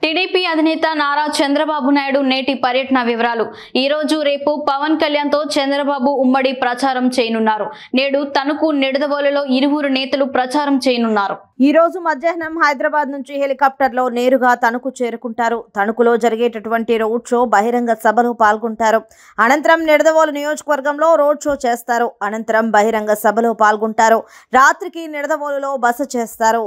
TDP అధినేత నారా చంద్రబాబు నాయుడు నేటి పర్యటన వివరాలు। ఈ రోజు రేపు పవన్ కళ్యాణ్ తో చంద్రబాబు ఉమ్మడి ప్రచారం చేయనున్నారు। నేడు తణుకు నిడదవోలులో ఇరువురు నేతలు ప్రచారం చేయనున్నారు। ఈ రోజు మధ్యాహ్నం హైదరాబాద్ నుంచి హెలికాప్టర్లో నేరుగా తణుకు చేరుకుంటారు। తణుకులో జరిగేటటువంటి రోడ్ షో బహిరంగ సభలో పాల్గొంటారు। అనంతరం నిడదవోలు నియోజకవర్గంలో రోడ్ షో చేస్తారు। అనంతరం బహిరంగ సభలో పాల్గొంటారు। రాత్రికి నిడదవోలులో బస చేస్తారు।